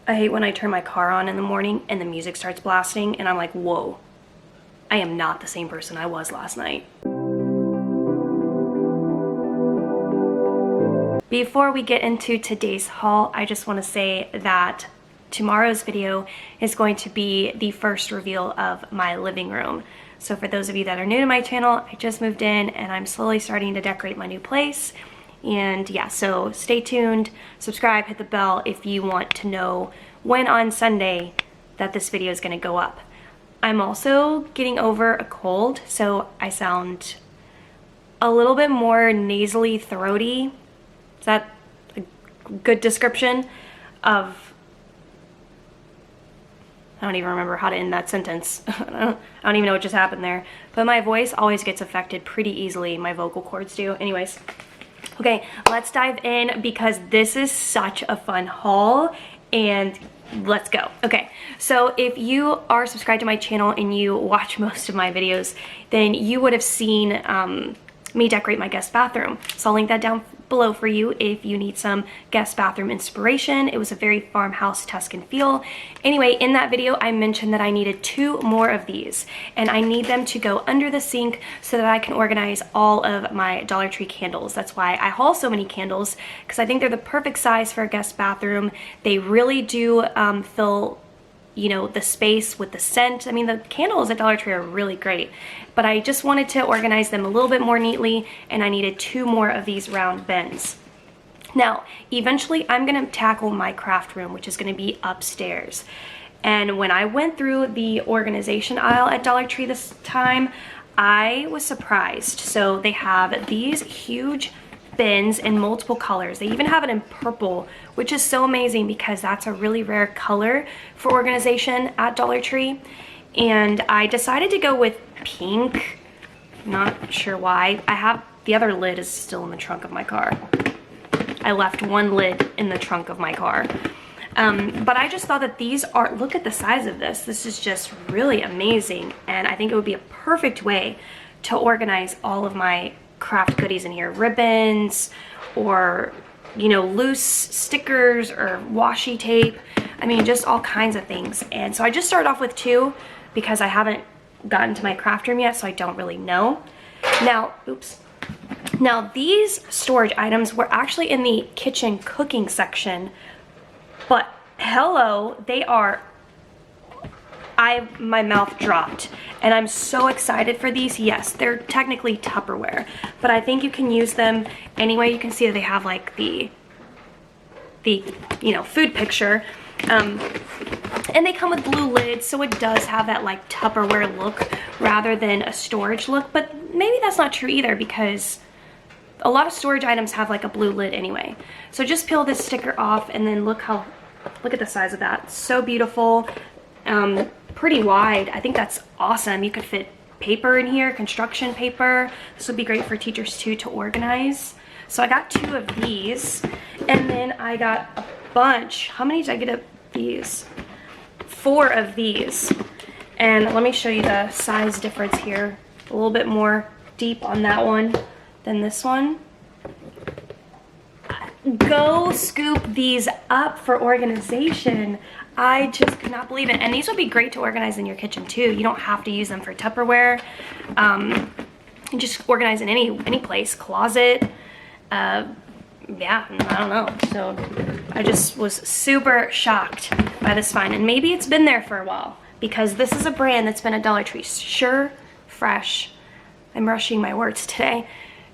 I hate when I turn my car on in the morning and the music starts blasting and I'm like, whoa, I am not the same person I was last night. Before we get into today's haul, I just want to say that tomorrow's video is going to be the first reveal of my living room. So for those of you that are new to my channel, I just moved in and I'm slowly starting to decorate my new place. And yeah, so stay tuned, subscribe, hit the bell if you want to know when on Sunday that this video is going to go up. I'm also getting over a cold, so I sound a little bit more nasally throaty. Is that a good description of... I don't even remember how to end that sentence. I don't even know what just happened there. But my voice always gets affected pretty easily. My vocal cords do. Anyways. Okay, let's dive in because this is such a fun haul and let's go. Okay, so if you are subscribed to my channel and you watch most of my videos, then you would have seen me decorate my guest bathroom. So I'll link that down below for you if you need some guest bathroom inspiration. It was a very farmhouse Tuscan feel. Anyway, in that video, I mentioned that I needed 2 more of these and I need them to go under the sink so that I can organize all of my Dollar Tree candles. That's why I haul so many candles, because I think they're the perfect size for a guest bathroom. They really do fill, you know, the space with the scent. I mean, the candles at Dollar Tree are really great, but I just wanted to organize them a little bit more neatly and I needed 2 more of these round bins. Now, eventually I'm gonna tackle my craft room, which is gonna be upstairs. And when I went through the organization aisle at Dollar Tree this time, I was surprised. So they have these huge bins in multiple colors. They even have it in purple, which is so amazing because that's a really rare color for organization at Dollar Tree. And I decided to go with pink. Not sure why. I have the other lid is still in the trunk of my car. I left one lid in the trunk of my car. But I just thought that these are, look at the size of this. This is just really amazing. And I think it would be a perfect way to organize all of my craft goodies in here, ribbons or, you know, loose stickers or washi tape. I mean, just all kinds of things. And so I just started off with 2 because I haven't gotten to my craft room yet, so I don't really know. Now, oops. Now these storage items were actually in the kitchen cooking section, but hello, they are, my mouth dropped and I'm so excited for these. Yes, they're technically Tupperware, but I think you can use them anyway. You can see that they have like the you know, food picture, and they come with blue lids, so it does have that like Tupperware look rather than a storage look. But maybe that's not true either because a lot of storage items have like a blue lid anyway. So just peel this sticker off and then look at the size of that. So beautiful. Pretty wide. I think that's awesome. You could fit paper in here, construction paper. This would be great for teachers too to organize. So I got 2 of these, and then I got a bunch. How many did I get of these? 4 of these. And let me show you the size difference here. A little bit more deep on that one than this one. Go scoop these up for organization. I just could not believe it. And these would be great to organize in your kitchen too. You don't have to use them for Tupperware. You just organize in any place, closet. Yeah, I don't know. So I just was super shocked by this find. And maybe it's been there for a while because this is a brand that's been at Dollar Tree. Sure Fresh. I'm rushing my words today.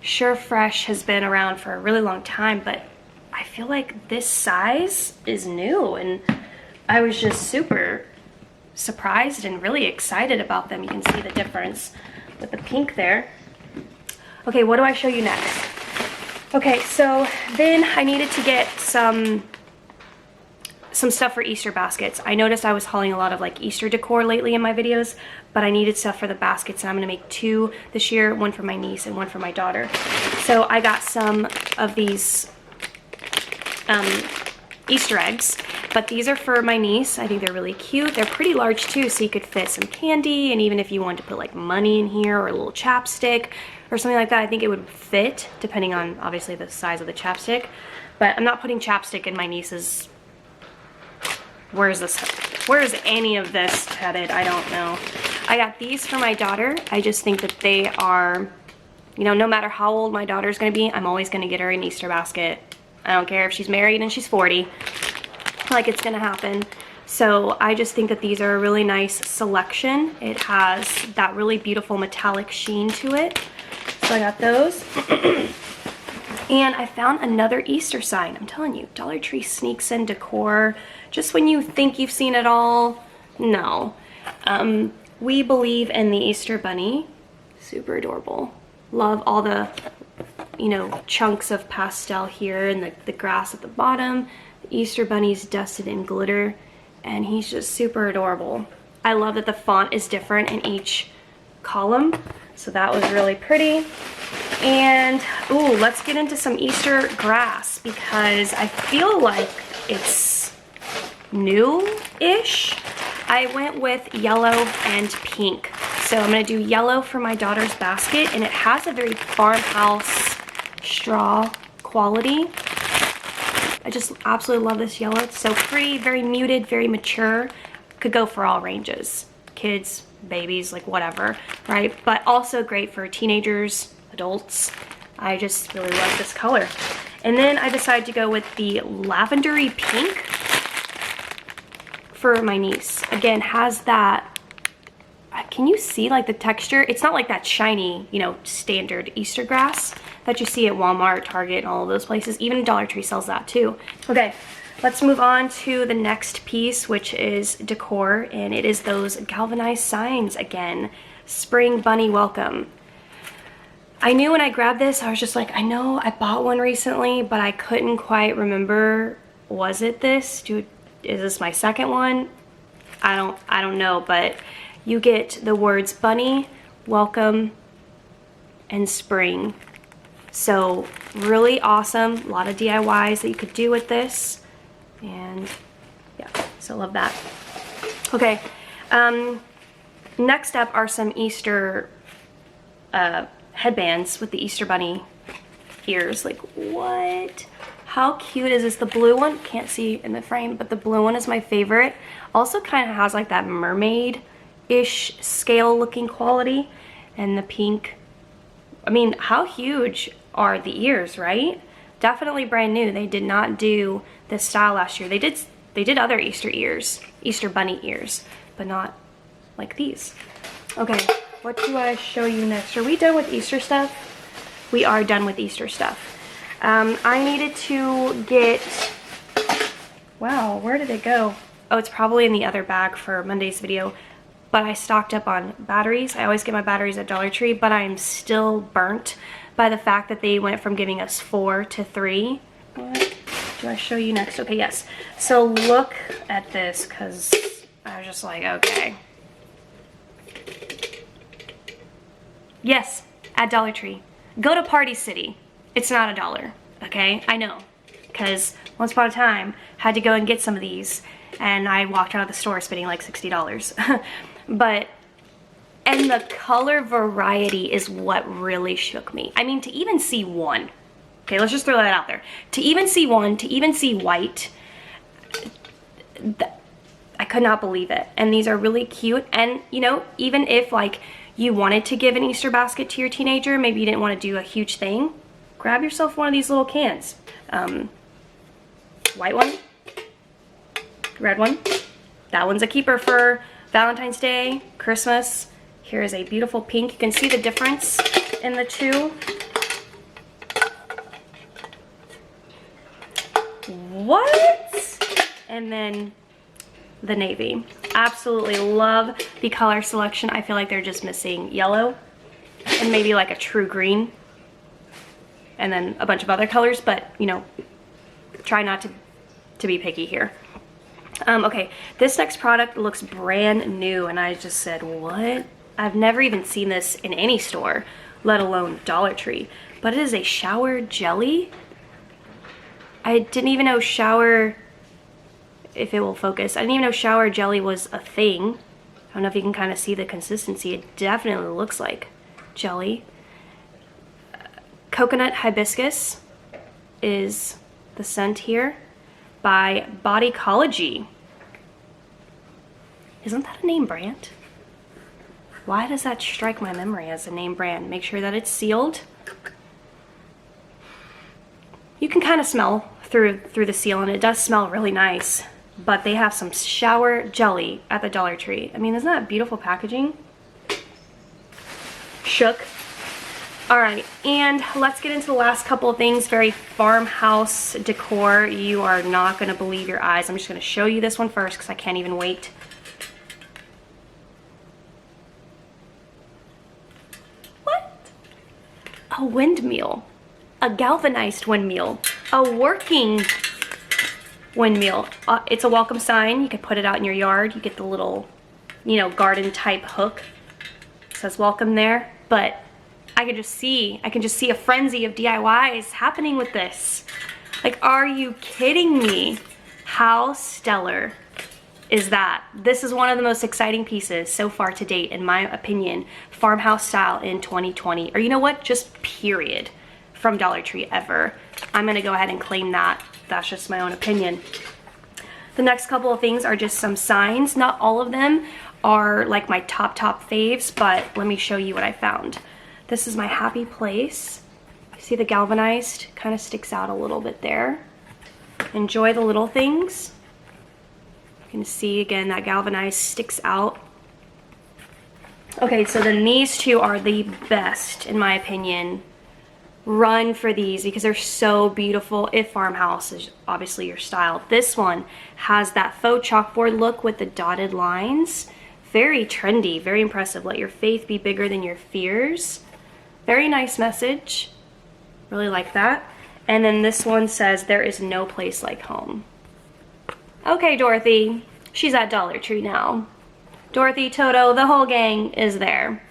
Sure Fresh has been around for a really long time, but I feel like this size is new, and I was just super surprised and really excited about them. You can see the difference with the pink there. Okay, what do I show you next? Okay, so then I needed to get some stuff for Easter baskets. I noticed I was hauling a lot of like Easter decor lately in my videos, but I needed stuff for the baskets, and I'm gonna make 2 this year, one for my niece and one for my daughter. So I got some of these Easter eggs, but these are for my niece. I think they're really cute. They're pretty large too, so you could fit some candy, and even if you wanted to put like money in here or a little chapstick or something like that, I think it would fit, depending on obviously the size of the chapstick. But I'm not putting chapstick in my niece's where is any of this headed? I don't know. I got these for my daughter. I just think that they are, you know, no matter how old my daughter's gonna be, I'm always gonna get her an Easter basket. I don't care if she's married and she's 40, like it's gonna happen. So I just think that these are a really nice selection. It has that really beautiful metallic sheen to it. So I got those. And I found another Easter sign. I'm telling you, Dollar Tree sneaks in decor just when you think you've seen it all. No. We believe in the Easter bunny. Super adorable. Love all the, you know, chunks of pastel here and the grass at the bottom. The Easter bunny's dusted in glitter, and he's just super adorable. I love that the font is different in each column, so that was really pretty. And ooh, let's get into some Easter grass because I feel like it's new-ish. I went with yellow and pink. So I'm gonna do yellow for my daughter's basket, and it has a very farmhouse straw quality. I just absolutely love this yellow. It's so pretty, very muted, very mature. Could go for all ranges. Kids, babies, like whatever, right? But also great for teenagers, adults. I just really love this color. And then I decided to go with the lavendery pink for my niece. Again, has that, can you see like the texture? It's not like that shiny, you know, standard Easter grass that you see at Walmart, Target, and all of those places. Even Dollar Tree sells that too. Okay, let's move on to the next piece, which is decor, and it is those galvanized signs again. Spring bunny welcome. I knew when I grabbed this, I was just like, I know I bought one recently, but I couldn't quite remember, was it this? Is this my second one? I don't know, but you get the words bunny, welcome, and spring. So really awesome, a lot of DIYs that you could do with this, and yeah, so love that. Okay, next up are some Easter headbands with the Easter bunny ears. Like, what? How cute is this? The blue one, can't see in the frame, but the blue one is my favorite. Also kind of has like that mermaid-ish scale looking quality. And the pink, I mean, how huge are the ears, right? Definitely brand new. They did not do this style last year. They did other Easter ears, Easter bunny ears, but not like these. Okay, what do I show you next? Are we done with Easter stuff? We are done with Easter stuff. I needed to get, wow, where did it go? Oh, it's probably in the other bag for Monday's video, but I stocked up on batteries. I always get my batteries at Dollar Tree, but I'm still burnt by the fact that they went from giving us 4 to 3. What do I show you next? Okay, yes. So look at this, because I was just like, okay. Yes, at Dollar Tree. Go to Party City. It's not $1, okay? I know, because once upon a time, had to go and get some of these, and I walked out of the store spending like $60. But, and the color variety is what really shook me. I mean, to even see one, okay, let's just throw that out there. To even see one, to even see white, I could not believe it. And these are really cute, and you know, even if like, you wanted to give an Easter basket to your teenager, maybe you didn't want to do a huge thing, grab yourself one of these little cans. White one, red one. That one's a keeper for Valentine's Day, Christmas. Here is a beautiful pink. You can see the difference in the two. What? And then the navy. Absolutely love the color selection. I feel like they're just missing yellow and maybe like a true green and then a bunch of other colors, but you know, try not to be picky here. Okay, this next product looks brand new, and I just said, what? I've never even seen this in any store, let alone Dollar Tree, but it is a shower jelly. I didn't even know shower, if it will focus, I didn't even know shower jelly was a thing. I don't know if you can kind of see the consistency. It definitely looks like jelly. Coconut Hibiscus is the scent here by Bodycology. Isn't that a name brand? Why does that strike my memory as a name brand? Make sure that it's sealed. You can kind of smell through the seal, and it does smell really nice. But they have some shower jelly at the Dollar Tree. I mean, isn't that beautiful packaging? Shook. All right, and let's get into the last couple of things. Very farmhouse decor. You are not gonna believe your eyes. I'm just gonna show you this one first because I can't even wait. What? A windmill. A galvanized windmill. A working windmill. It's a welcome sign. You could put it out in your yard. You get the little, you know, garden type hook. It says welcome there, but I can just see a frenzy of DIYs happening with this. Like, are you kidding me? How stellar is that? This is one of the most exciting pieces so far to date, in my opinion, farmhouse style in 2020. Or you know what? Just period from Dollar Tree ever. I'm gonna go ahead and claim that. That's just my own opinion. The next couple of things are just some signs. Not all of them are like my top faves, but let me show you what I found. This is my happy place. See the galvanized kind of sticks out a little bit there. Enjoy the little things. You can see again that galvanized sticks out. Okay, so then these two are the best in my opinion. Run for these because they're so beautiful. If farmhouse is obviously your style. This one has that faux chalkboard look with the dotted lines. Very trendy, very impressive. Let your faith be bigger than your fears. Very nice message. Really like that. And then this one says, there is no place like home. Okay, Dorothy. She's at Dollar Tree now. Dorothy, Toto, the whole gang is there.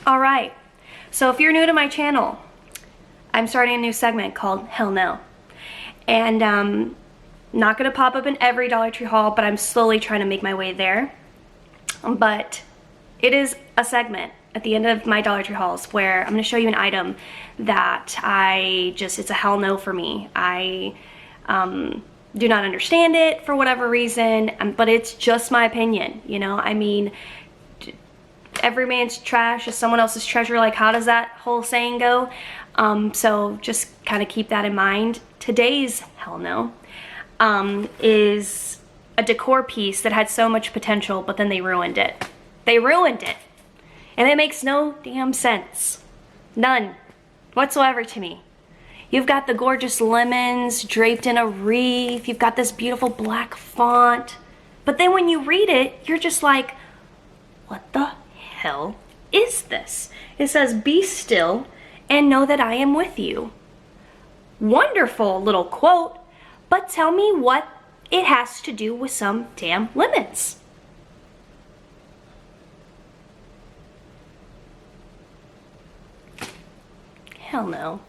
Alright, so if you're new to my channel, I'm starting a new segment called Hell No. And not going to pop up in every Dollar Tree haul, but I'm slowly trying to make my way there. But it is a segment at the end of my Dollar Tree hauls where I'm going to show you an item that it's a hell no for me. I do not understand it for whatever reason, but it's just my opinion, you know? I mean, every man's trash is someone else's treasure. Like, how does that whole saying go? So just kind of keep that in mind. Today's hell no is a decor piece that had so much potential, but then they ruined it. They ruined it. And it makes no damn sense. None whatsoever to me. You've got the gorgeous lemons draped in a wreath. You've got this beautiful black font. But then when you read it, you're just like, what the hell is this? It says, be still and know that I am with you. Wonderful little quote, but tell me what it has to do with some damn lemons. Hell no.